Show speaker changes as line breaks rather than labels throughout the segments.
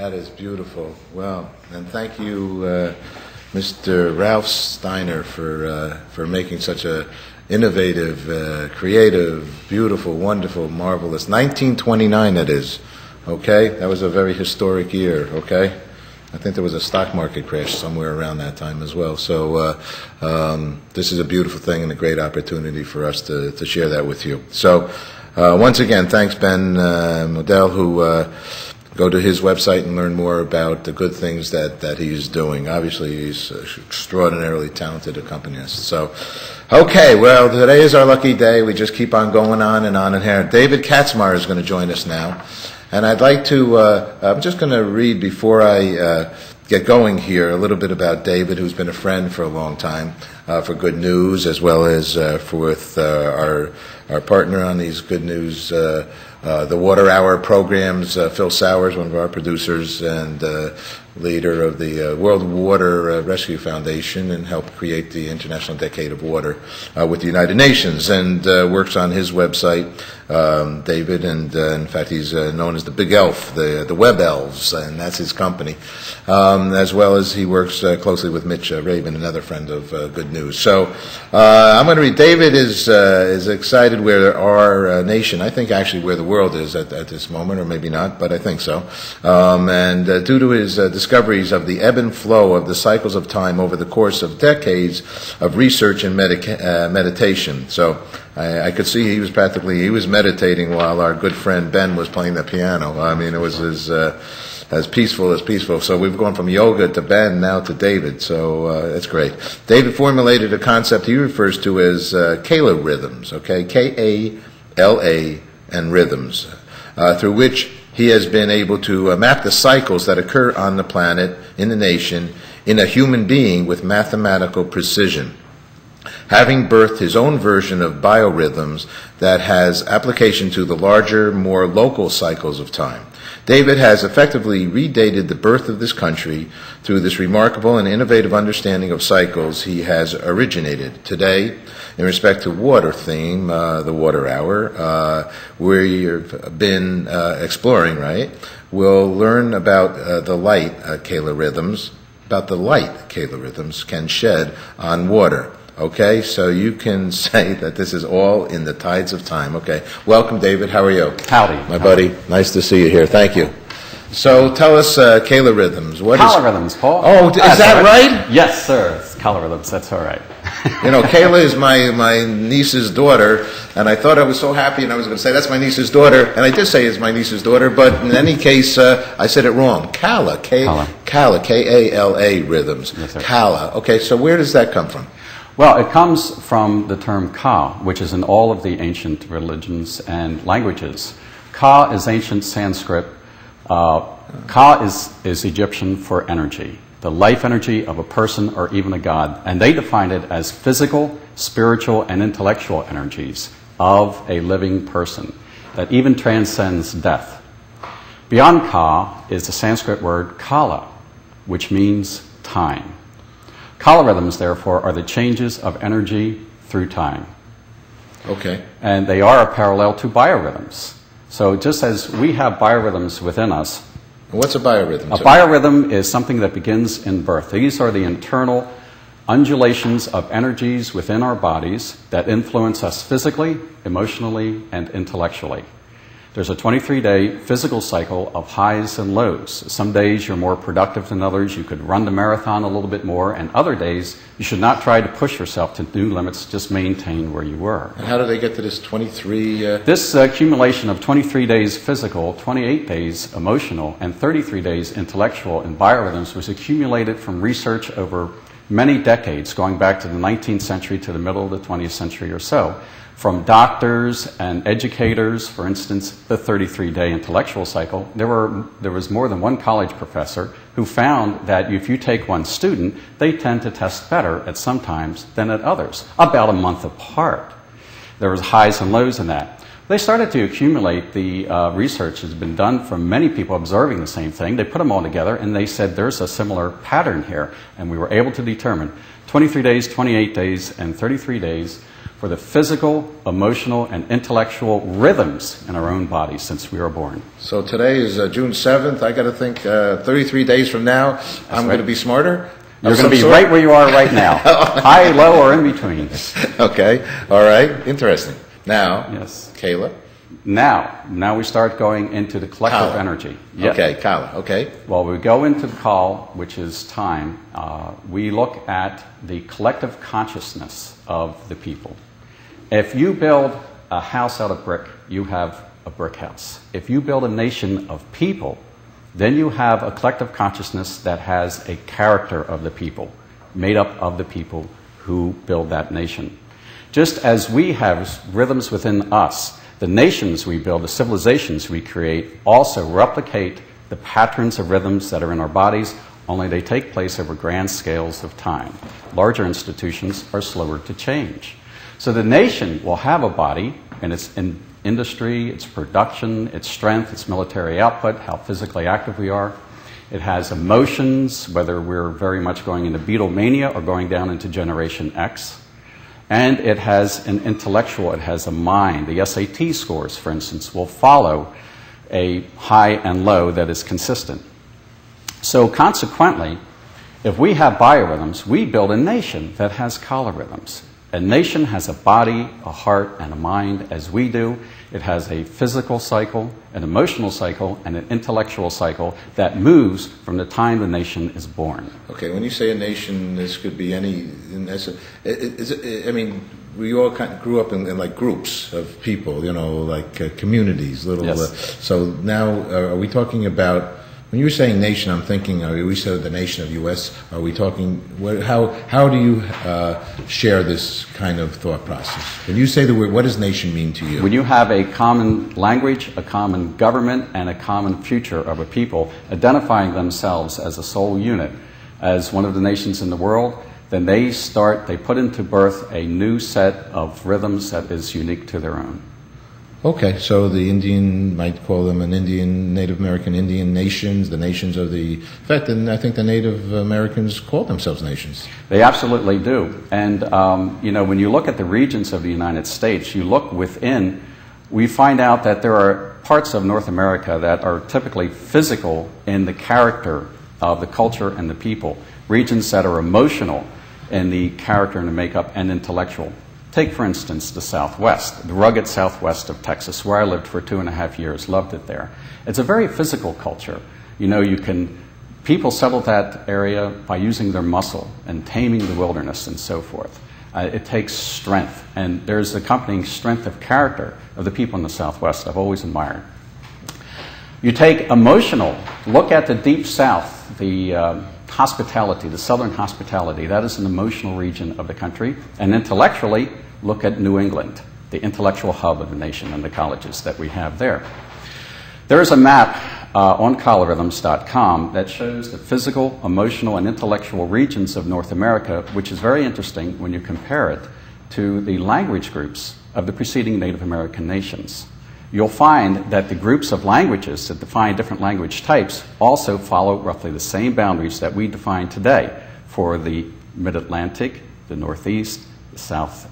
That is beautiful. Well, and thank you, Mr. Ralph Steiner, for making such a innovative, creative, beautiful, wonderful, marvelous. 1929 it is, okay? That was a very historic year, okay? I think there was a stock market crash somewhere around that time as well. So this is a beautiful thing and a great opportunity for us to share that with you. So once again, thanks Ben Modell, who go to his website and learn more about the good things that he's doing. Obviously, he's extraordinarily talented accompanist. So, okay, well, today is our lucky day. We just keep on going on and here. David Katzmire is going to join us now. And I'd like to, I'm just going to read before I get going here a little bit about David, who's been a friend for a long time, for Good News, as well as with our partner on these Good News, the Water Hour programs, Phil Sowers, one of our producers, and leader of the World Water Rescue Foundation, and helped create the International Decade of Water with the United Nations, and works on his website, David, and in fact he's known as the Big Elf, the Web Elves, and that's his company, as well as he works closely with Mitch Rabin, another friend of Good News. So I'm going to read. David is excited where our nation, I think actually where the world is at this moment, or maybe not, but I think so, and due to his discoveries of the ebb and flow of the cycles of time over the course of decades of research and meditation. So I could see he was meditating while our good friend Ben was playing the piano. I mean, it was as peaceful as peaceful. So we've gone from yoga to Ben, now to David. So that's great. David formulated a concept he refers to as KalaRhythms, okay? K-A-L-A and rhythms, through which he has been able to map the cycles that occur on the planet, in the nation, in a human being with mathematical precision, having birthed his own version of biorhythms that has application to the larger, more local cycles of time. David has effectively redated the birth of this country through this remarkable and innovative understanding of cycles he has originated. Today, in respect to water theme, the Water Hour, we've been exploring, right? We'll learn about the light KalaRhythms, can shed on water. Okay, so you can say that this is all in the tides of time. Okay, welcome, David. How are you?
Howdy.
My buddy. Nice to see you here. Thank you. So tell us KalaRhythms.
KalaRhythms, Paul.
Oh, is that right?
Yes, sir. It's KalaRhythms. That's all right.
You know, Kayla is my niece's daughter, and I thought I was so happy, and I was going to say, that's my niece's daughter, and I did say it's my niece's daughter, but in any case, I said it wrong. Kala, K-A-L-A rhythms.
Yes, sir.
Kala. Okay, so where does that come from?
Well, it comes from the term Ka, which is in all of the ancient religions and languages. Ka is ancient Sanskrit. Ka is Egyptian for energy, the life energy of a person or even a god. And they define it as physical, spiritual, and intellectual energies of a living person that even transcends death. Beyond Ka is the Sanskrit word Kala, which means time. KalaRhythms, therefore, are the changes of energy through time.
Okay.
And they are a parallel to biorhythms. So just as we have biorhythms within us.
What's a biorhythm?
A biorhythm is something that begins in birth. These are the internal undulations of energies within our bodies that influence us physically, emotionally, and intellectually. There's a 23-day physical cycle of highs and lows. Some days you're more productive than others. You could run the marathon a little bit more, and other days you should not try to push yourself to new limits, just maintain where you were.
And how do they get to this 23?
This accumulation of 23 days physical, 28 days emotional, and 33 days intellectual in biorhythms was accumulated from research over many decades, going back to the 19th century to the middle of the 20th century or so. From doctors and educators, for instance, the 33-day intellectual cycle, there was more than one college professor who found that if you take one student, they tend to test better at some times than at others, about a month apart. There was highs and lows in that. They started to accumulate the research has been done from many people observing the same thing. They put them all together and they said there's a similar pattern here. And we were able to determine 23 days, 28 days, and 33 days for the physical, emotional, and intellectual rhythms in our own bodies since we were born.
So today is June 7th. I got to think 33 days from now, I'm going to be smarter?
You're going to be right where you are right now. High, low, or in between.
Okay. All right. Interesting. Now,
Yes.
Kala.
Now we start going into the collective
Kala.
energy.
Okay, Kala. Okay.
Well, we go into the call, which is time. We look at the collective consciousness of the people. If you build a house out of brick, you have a brick house. If you build a nation of people, then you have a collective consciousness that has a character of the people, made up of the people who build that nation. Just as we have rhythms within us, the nations we build, the civilizations we create, also replicate the patterns of rhythms that are in our bodies, only they take place over grand scales of time. Larger institutions are slower to change. So the nation will have a body, and its industry, its production, its strength, its military output, how physically active we are. It has emotions, whether we're very much going into Beatlemania or going down into Generation X. And it has an intellectual, it has a mind. The SAT scores, for instance, will follow a high and low that is consistent. So consequently, if we have biorhythms, we build a nation that has KalaRhythms. A nation has a body, a heart, and a mind, as we do. It has a physical cycle, an emotional cycle, and an intellectual cycle that moves from the time the nation is born.
Okay, when you say a nation, this could be any. I mean, we all kind of grew up in like groups of people, you know, like communities, little.
Yes.
So now, are we talking about? When you're saying nation, I'm thinking, are we said the nation of U.S.? Are we talking? How do you share this kind of thought process? When you say the word, what does nation mean to you?
When you have a common language, a common government, and a common future of a people identifying themselves as a sole unit, as one of the nations in the world, then they put into birth a new set of rhythms that is unique to their own.
Okay, so the Indian might call them an Indian, Native American Indian nations, the nations of the... In fact, and I think the Native Americans call themselves nations.
They absolutely do. And, when you look at the regions of the United States, you look within, we find out that there are parts of North America that are typically physical in the character of the culture and the people. Regions that are emotional in the character and the makeup and intellectual. Take, for instance, the Southwest, the rugged Southwest of Texas, where I lived for 2.5 years, loved it there. It's a very physical culture. People settle that area by using their muscle and taming the wilderness and so forth. It takes strength, and there's the accompanying strength of character of the people in the Southwest I've always admired. You take emotional, look at the Deep South, the hospitality, the Southern hospitality, that is an emotional region of the country. And intellectually, look at New England, the intellectual hub of the nation and the colleges that we have there. There is a map on KalaRhythms.com that shows the physical, emotional, and intellectual regions of North America, which is very interesting when you compare it to the language groups of the preceding Native American nations. You'll find that the groups of languages that define different language types also follow roughly the same boundaries that we define today for the Mid-Atlantic, the Northeast, the South,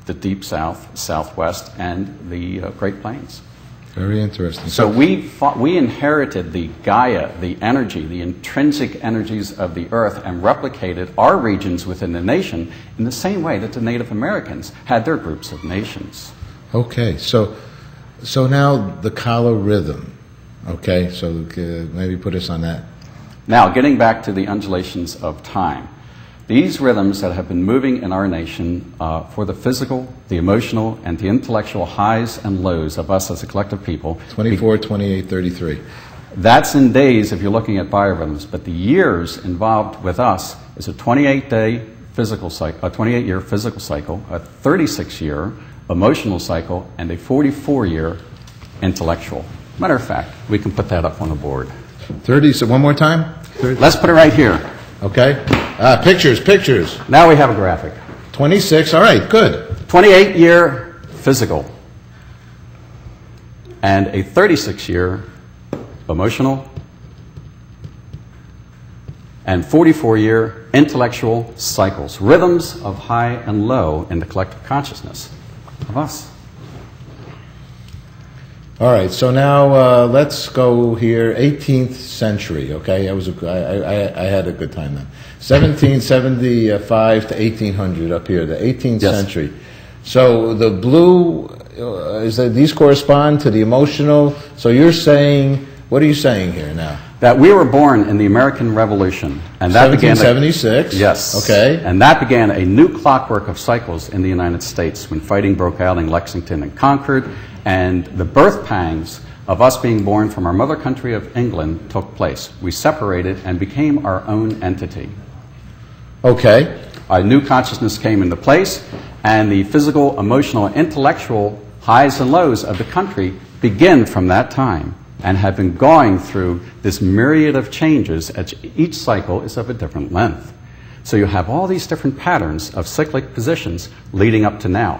the Deep South, Southwest, and the Great Plains.
Very interesting.
So we inherited the Gaia, the energy, the intrinsic energies of the earth, and replicated our regions within the nation in the same way that the Native Americans had their groups of nations.
Okay, so now the KalaRhythm. Okay, so maybe put us on that.
Now, getting back to the undulations of time. These rhythms that have been moving in our nation for the physical, the emotional, and the intellectual highs and lows of us as a collective people.
24, 28, 33.
That's in days if you're looking at biorhythms, but the years involved with us is a 28-day physical cycle, a 28-year physical cycle, a 36-year emotional cycle, and a 44-year intellectual. Matter of fact, we can put that up on the board.
30, so one more time? 30.
Let's put it right here.
Okay. Pictures.
Now we have a graphic.
26, all right, good.
28-year physical and a 36-year emotional and 44-year intellectual cycles, rhythms of high and low in the collective consciousness of us.
All right, so now let's go here, 18th century, okay? I had a good time then. 1775 to 1800 up here, the 18th
Yes.
century. So the blue, these correspond to the emotional. So you're saying, what are you saying here now?
That we were born in the American Revolution, and that began
1776.
Yes.
Okay.
And that began a new clockwork of cycles in the United States when fighting broke out in Lexington and Concord, and the birth pangs of us being born from our mother country of England took place. We separated and became our own entity.
Okay.
A new consciousness came into place, and the physical, emotional, intellectual highs and lows of the country begin from that time and have been going through this myriad of changes. Each cycle is of a different length. So you have all these different patterns of cyclic positions leading up to now.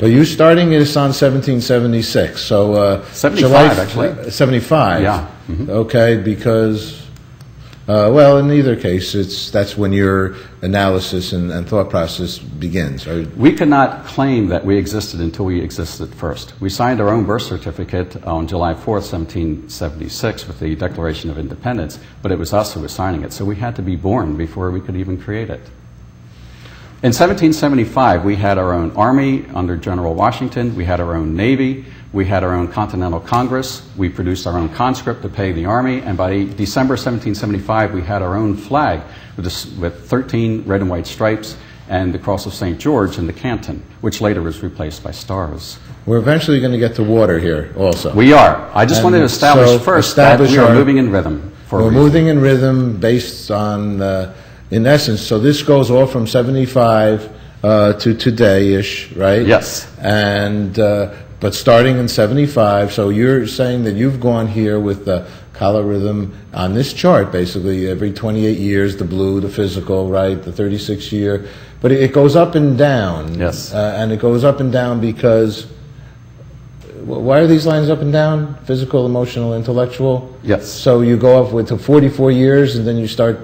Well, you starting this on 1776, so
75 actually.
75.
Yeah. Mm-hmm.
Okay, because well, in either case, that's when your analysis and thought process begins.
We could not claim that we existed until we existed first. We signed our own birth certificate on July 4th, 1776, with the Declaration of Independence, but it was us who was signing it, so we had to be born before we could even create it. In 1775, we had our own army under General Washington, we had our own navy, we had our own Continental Congress, we produced our own conscript to pay the army, and by December 1775, we had our own flag with 13 red and white stripes and the Cross of St. George in the canton, which later was replaced by stars.
We're eventually going to get to water here also.
We are. I just wanted to establish first that we are moving in rhythm.
We're moving in rhythm based on, in essence, so this goes all from 75 to today-ish, right?
Yes.
And but starting in 75, so you're saying that you've gone here with the KalaRhythm on this chart, basically, every 28 years, the blue, the physical, right, the 36-year. But it goes up and down.
Yes.
And it goes up and down because, why are these lines up and down? Physical, emotional, intellectual?
Yes.
So you go up to 44 years and then you start...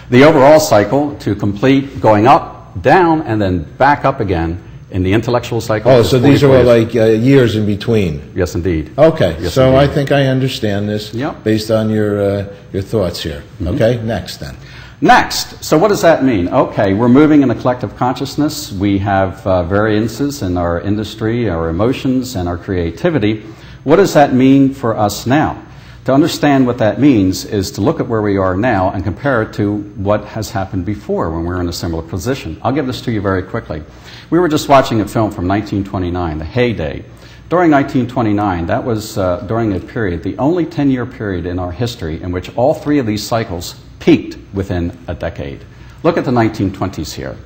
The overall cycle to complete going up, down, and then back up again in the intellectual cycle.
Oh, so these are all like years in between.
Yes, indeed.
Okay,
yes,
so
indeed.
I think I understand this based on your thoughts here. Mm-hmm. Okay, next then.
Next, so what does that mean? Okay, we're moving in a collective consciousness. We have variances in our industry, our emotions, and our creativity. What does that mean for us now? To understand what that means is to look at where we are now and compare it to what has happened before when we were in a similar position. I'll give this to you very quickly. We were just watching a film from 1929, the heyday. During 1929, that was during a period, the only 10-year period in our history in which all three of these cycles peaked within a decade. Look at the 1920s here.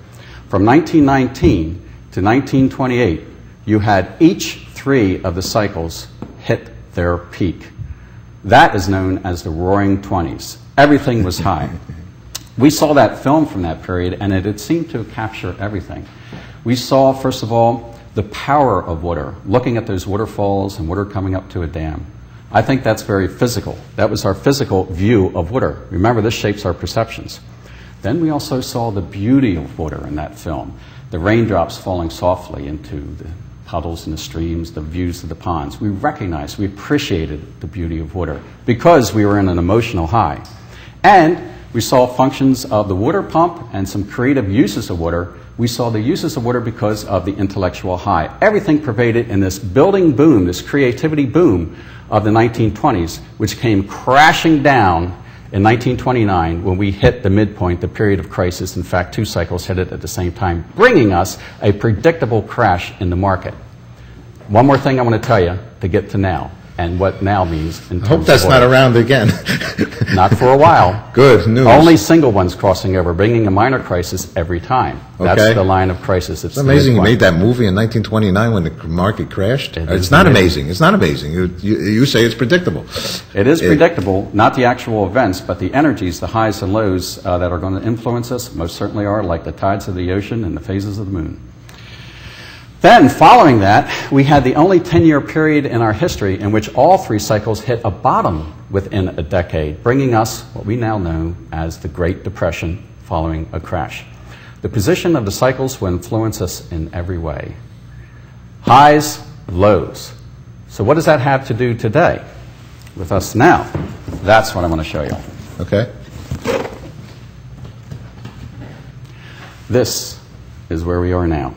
From 1919 to 1928, you had each three of the cycles hit their peak. That is known as the Roaring Twenties. Everything was high. We saw that film from that period, and it seemed to capture everything. We saw, first of all, the power of water, looking at those waterfalls and water coming up to a dam. I think that's very physical. That was our physical view of water. Remember, this shapes our perceptions. Then we also saw the beauty of water in that film, the raindrops falling softly into the puddles and the streams, the views of the ponds. We recognized, we appreciated the beauty of water because we were in an emotional high. And we saw functions of the water pump and some creative uses of water. We saw the uses of water because of the intellectual high. Everything pervaded in this building boom, this creativity boom of the 1920s, which came crashing down in 1929 when we hit the midpoint, the period of crisis. In fact, two cycles hit it at the same time, bringing us a predictable crash in the market. One more thing I want to tell you to get to now, and what now means in terms
I hope that's
of
not around again.
Not for a while.
Good news.
Only single ones crossing over, bringing a minor crisis every time. That's the line of crisis.
It's amazing you made that movie in 1929 when the market crashed. It's not amazing. It's not amazing. You say it's predictable.
It is predictable, not the actual events, but the energies, the highs and lows that are going to influence us, most certainly are, like the tides of the ocean and the phases of the moon. Then, following that, we had the only 10-year period in our history in which all three cycles hit a bottom within a decade, bringing us what we now know as the Great Depression following a crash. The position of the cycles will influence us in every way. Highs, lows. So what does that have to do today with us now? That's what I want to show you.
Okay.
This is where we are now.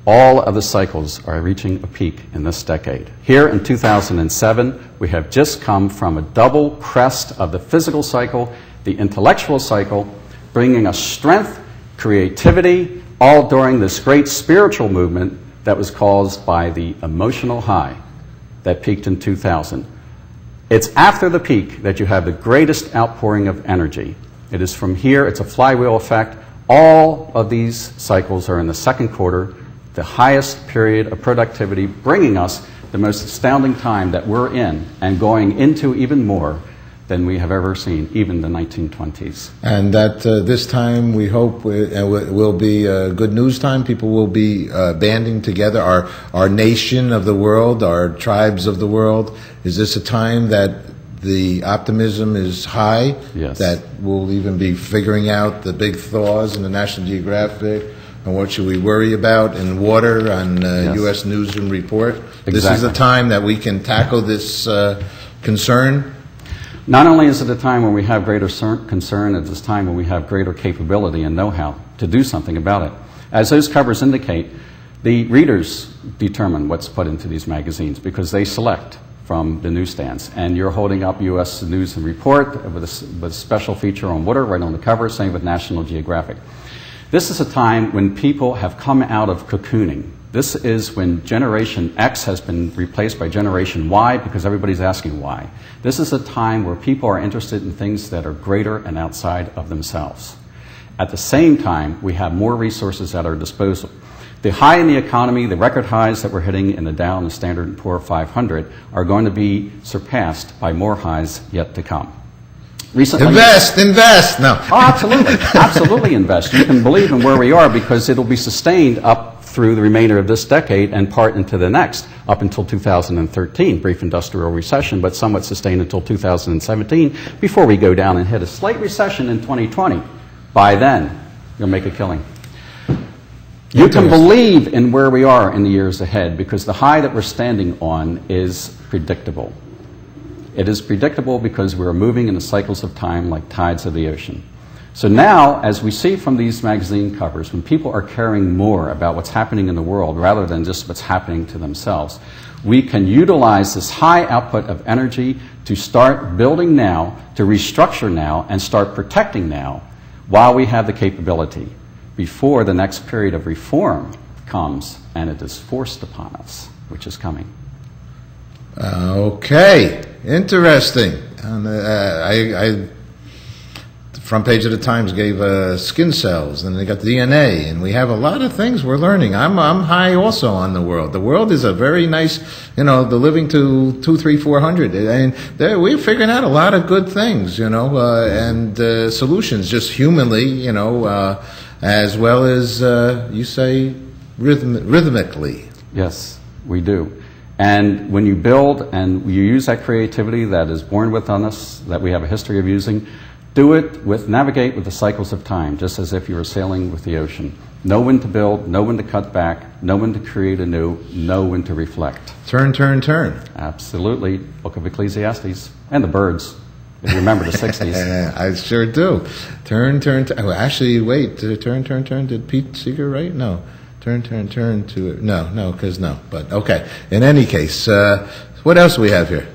All of the cycles are reaching a peak in this decade. Here in 2007, we have just come from a double crest of the physical cycle, the intellectual cycle, bringing us strength, creativity, all during this great spiritual movement that was caused by the emotional high that peaked in 2000. It's after the peak that you have the greatest outpouring of energy. It is from here, it's a flywheel effect. All of these cycles are in the second quarter, the highest period of productivity, bringing us the most astounding time that we're in and going into even more than we have ever seen, even the 1920s.
And that this time we hope will be a good news time. People will be banding together, our nation of the world, our tribes of the world. Is this a time that the optimism is high?
Yes.
That we'll even be figuring out the big thaws in the National Geographic, and what should we worry about in water on
Yes.
U.S. News and Report?
Exactly.
This is a time that we can tackle this concern.
Not only is it a time when we have greater concern, it's a time when we have greater capability and know-how to do something about it. As those covers indicate, the readers determine what's put into these magazines because they select from the newsstands. And you're holding up U.S. News and Report with a special feature on water right on the cover, same with National Geographic. This is a time when people have come out of cocooning. This is when Generation X has been replaced by Generation Y because everybody's asking why. This is a time where people are interested in things that are greater and outside of themselves. At the same time, we have more resources at our disposal. The high in the economy, the record highs that we're hitting in the Dow and the Standard & Poor 500 are going to be surpassed by more highs yet to come. Recently,
Invest! No.
Oh, absolutely. Absolutely invest. You can believe in where we are because it'll be sustained up through the remainder of this decade and part into the next, up until 2013, brief industrial recession, but somewhat sustained until 2017, before we go down and hit a slight recession in 2020. By then, you'll make a killing. You can believe in where we are in the years ahead because the high that we're standing on is predictable. It is predictable because we're moving in the cycles of time like tides of the ocean. So now, as we see from these magazine covers, when people are caring more about what's happening in the world rather than just what's happening to themselves, we can utilize this high output of energy to start building now, to restructure now, and start protecting now while we have the capability before the next period of reform comes and it is forced upon us, which is coming.
Okay, interesting. And the front page of the Times gave skin cells, and they got DNA, and we have a lot of things we're learning. I'm high also on the world. The world is a very nice, the living to 200, 300, 400. And we're figuring out a lot of good things, and solutions just humanly, as well as, you say, rhythmically.
Yes, we do. And when you build and you use that creativity that is born within us, that we have a history of using, navigate with the cycles of time, just as if you were sailing with the ocean. Know when to build, know when to cut back, know when to create anew, know when to reflect.
Turn, turn, turn.
Absolutely. Book of Ecclesiastes. And the birds. If you remember the 60s.
I sure do. Turn, turn, turn. Oh, actually, wait. Turn, turn, turn. Did Pete Seeger write? No. Turn, turn, turn to... No, because no. But, okay. In any case, what else do we have here?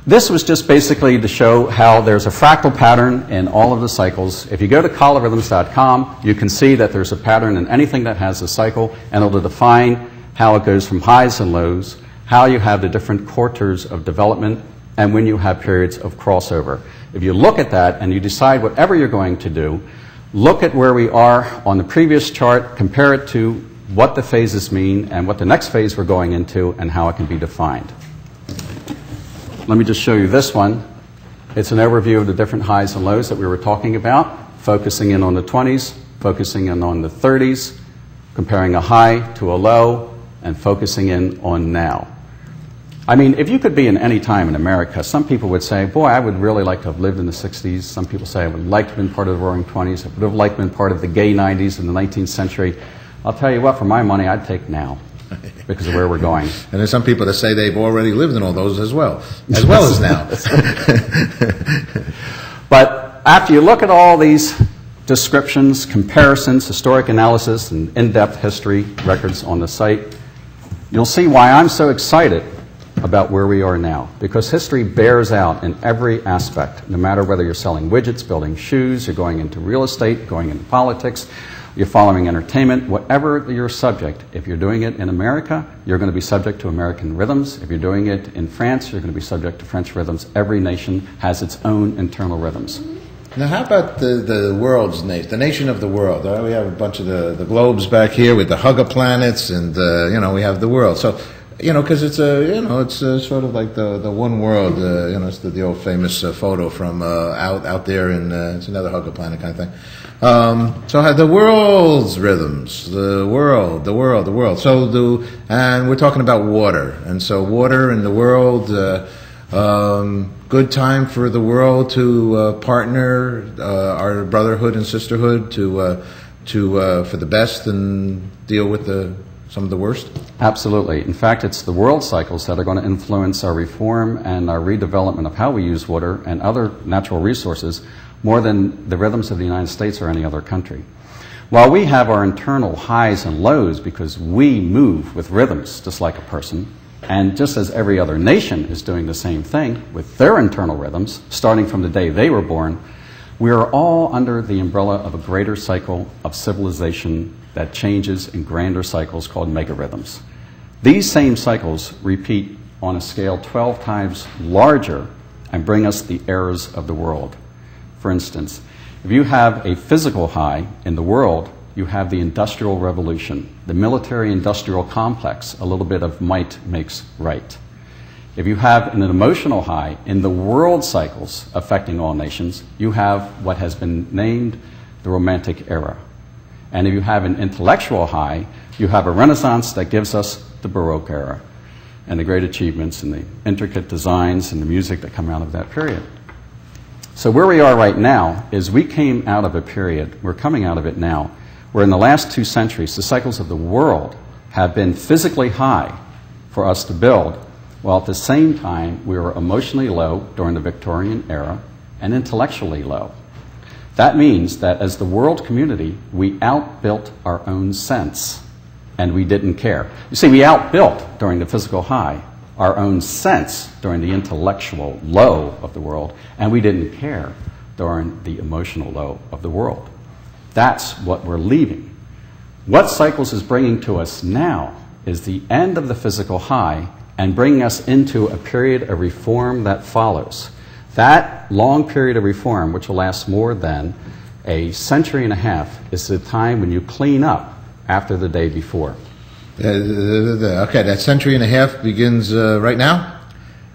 This was just basically to show how there's a fractal pattern in all of the cycles. If you go to KalaRhythms.com, you can see that there's a pattern in anything that has a cycle, and it'll define how it goes from highs and lows, how you have the different quarters of development, and when you have periods of crossover. If you look at that and you decide whatever you're going to do, look at where we are on the previous chart, compare it to what the phases mean and what the next phase we're going into and how it can be defined. Let me just show you this one. It's an overview of the different highs and lows that we were talking about, focusing in on the 20s, focusing in on the 30s, comparing a high to a low, and focusing in on now. I mean, if you could be in any time in America, some people would say, boy, I would really like to have lived in the 60s. Some people say, I would like to have been part of the Roaring 20s. I would have liked to have been part of the gay 90s in the 19th century. I'll tell you what, for my money, I'd take now because of where we're going.
And there's some people that say they've already lived in all those as well as now.
But after you look at all these descriptions, comparisons, historic analysis, and in-depth history records on the site, you'll see why I'm so excited about where we are now, because history bears out in every aspect, no matter whether you're selling widgets, building shoes, you're going into real estate, going into politics, you're following entertainment, whatever your subject. If you're doing it in America, you're going to be subject to American rhythms. If you're doing it in France, you're going to be subject to French rhythms. Every nation has its own internal rhythms.
Now, how about the world's nation, the nation of the world? We have a bunch of the globes back here with the hug of planets, and we have the world. So, because it's sort of like the one world. It's the old famous photo from out there, and it's another hug of planet kind of thing. So the world's rhythms, the world. So and we're talking about water, and so water in the world. Good time for the world to partner our brotherhood and sisterhood to for the best and deal with some of the worst?
Absolutely. In fact, it's the world cycles that are going to influence our reform and our redevelopment of how we use water and other natural resources more than the rhythms of the United States or any other country. While we have our internal highs and lows because we move with rhythms just like a person, and just as every other nation is doing the same thing with their internal rhythms, starting from the day they were born, we are all under the umbrella of a greater cycle of civilization that changes in grander cycles called megarhythms. These same cycles repeat on a scale 12 times larger and bring us the eras of the world. For instance, if you have a physical high in the world, you have the Industrial Revolution, the military-industrial complex. A little bit of might makes right. If you have an emotional high in the world cycles affecting all nations, you have what has been named the Romantic Era. And if you have an intellectual high, you have a Renaissance that gives us the Baroque Era and the great achievements and the intricate designs and the music that come out of that period. So where we are right now is we came out of a period, we're coming out of it now, where in the last 2 centuries, the cycles of the world have been physically high for us to build, while at the same time we were emotionally low during the Victorian era and intellectually low. That means that as the world community, we outbuilt our own sense, and we didn't care. You see, we outbuilt during the physical high our own sense during the intellectual low of the world, and we didn't care during the emotional low of the world. That's what we're leaving. What Cycles is bringing to us now is the end of the physical high and bringing us into a period of reform that follows. That long period of reform, which will last more than a century and a half, is the time when you clean up after the day before.
Okay, that century and a half begins right now?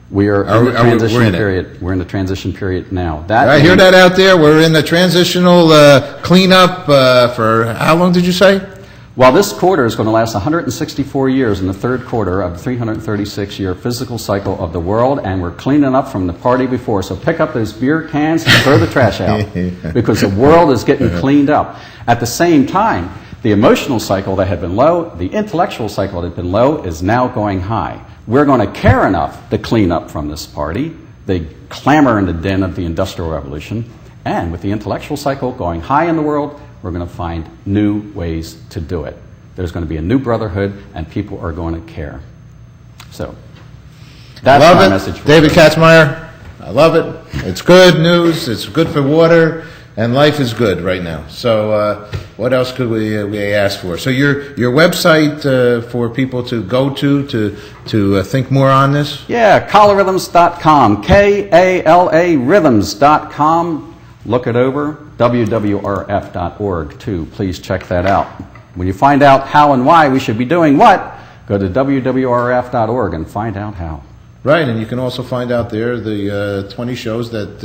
We are in the transition period. We're in the transition period now.
I hear that out there. We're in the transitional cleanup for how long did you say?
Well, this quarter is going to last 164 years in the third quarter of the 336-year physical cycle of the world, and we're cleaning up from the party before. So pick up those beer cans and throw the trash out because the world is getting cleaned up. At the same time, the emotional cycle that had been low, the intellectual cycle that had been low, is now going high. We're going to care enough to clean up from this party, the clamor and the din of the Industrial Revolution, and with the intellectual cycle going high in the world, we're going to find new ways to do it. There's going to be a new brotherhood, and people are going to care. So, that's my message for
David Katzmire, I love it. It's good news. It's good for water, and life is good right now. So, what else could we ask for? So, your website for people to go to think more on this?
Yeah, KalaRhythms.com, K-A-L-A rhythms.com. Look it over. WWRF.org, too. Please check that out. When you find out how and why we should be doing what, go to WWRF.org and find out how.
Right, and you can also find out there the 20 shows that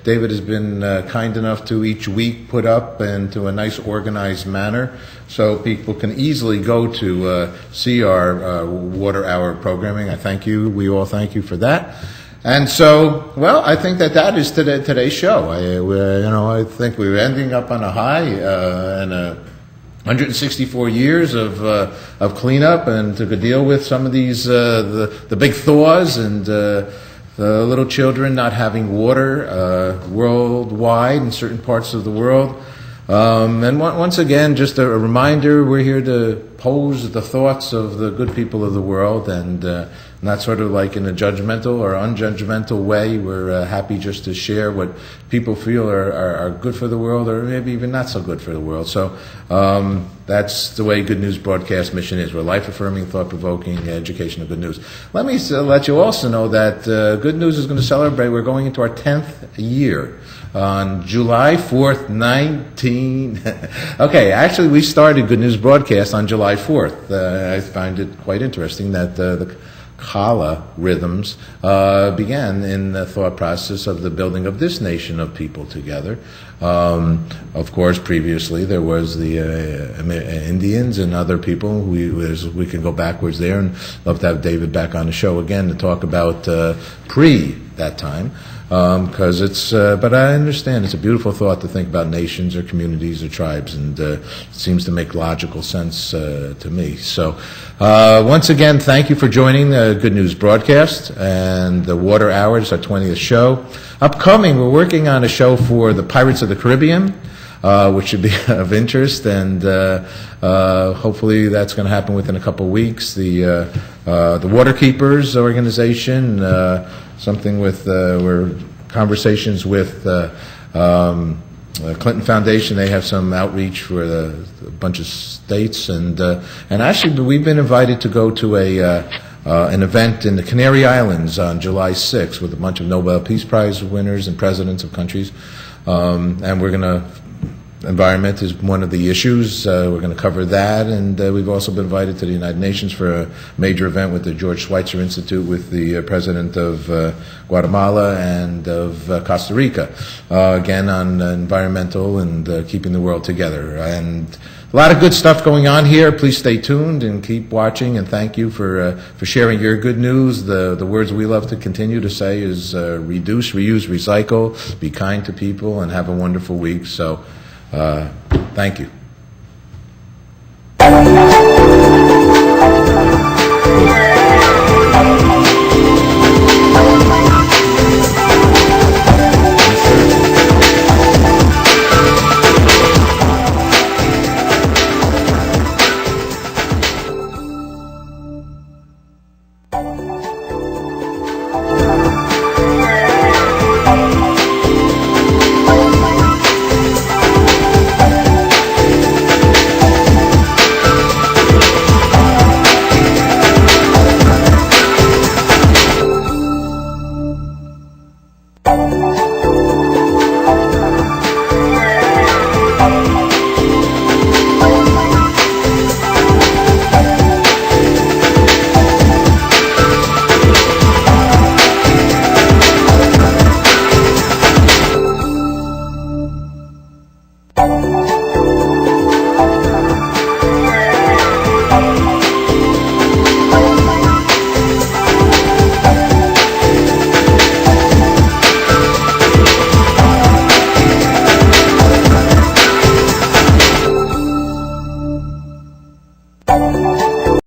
David has been kind enough to each week put up into a nice organized manner, so people can easily go to see our Water Hour programming. I thank you. We all thank you for that. And so, well, I think that is today's show. I think we're ending up on a high and 164 years of cleanup and to deal with some of these the big thaws and the little children not having water worldwide in certain parts of the world. And once again, just a reminder: we're here to pose the thoughts of the good people of the world, and not sort of like in a judgmental or unjudgmental way. We're happy just to share what people feel are good for the world, or maybe even not so good for the world. So that's the way Good News Broadcast mission is. We're life-affirming, thought-provoking education of good news. Let me let you also know that Good News is going to celebrate. We're going into our 10th year. On July 4th, okay, actually we started Good News Broadcast on July 4th. I find it quite interesting that the KalaRhythms began in the thought process of the building of this nation of people together. Of course, previously there was the Indians and other people. We can go backwards there, and love to have David back on the show again to talk about pre that time. Because but I understand it's a beautiful thought to think about nations or communities or tribes, and it seems to make logical sense to me. So, once again, thank you for joining the Good News Broadcast and the Water Hour. It's our 20th show. Upcoming, we're working on a show for the Pirates of the Caribbean, which should be of interest, and hopefully that's going to happen within a couple of weeks. The Waterkeepers organization. Something with conversations with Clinton Foundation. They have some outreach for a bunch of states, and actually we've been invited to go to an event in the Canary Islands on July 6th with a bunch of Nobel Peace Prize winners and presidents of countries, and we're going to. Environment is one of the issues. We're going to cover that, and we've also been invited to the United Nations for a major event with the George Schweitzer Institute with the president of Guatemala and of Costa Rica, again on environmental and keeping the world together. And a lot of good stuff going on here. Please stay tuned and keep watching, and thank you for sharing your good news. The words we love to continue to say is reduce, reuse, recycle, be kind to people, and have a wonderful week. So thank you.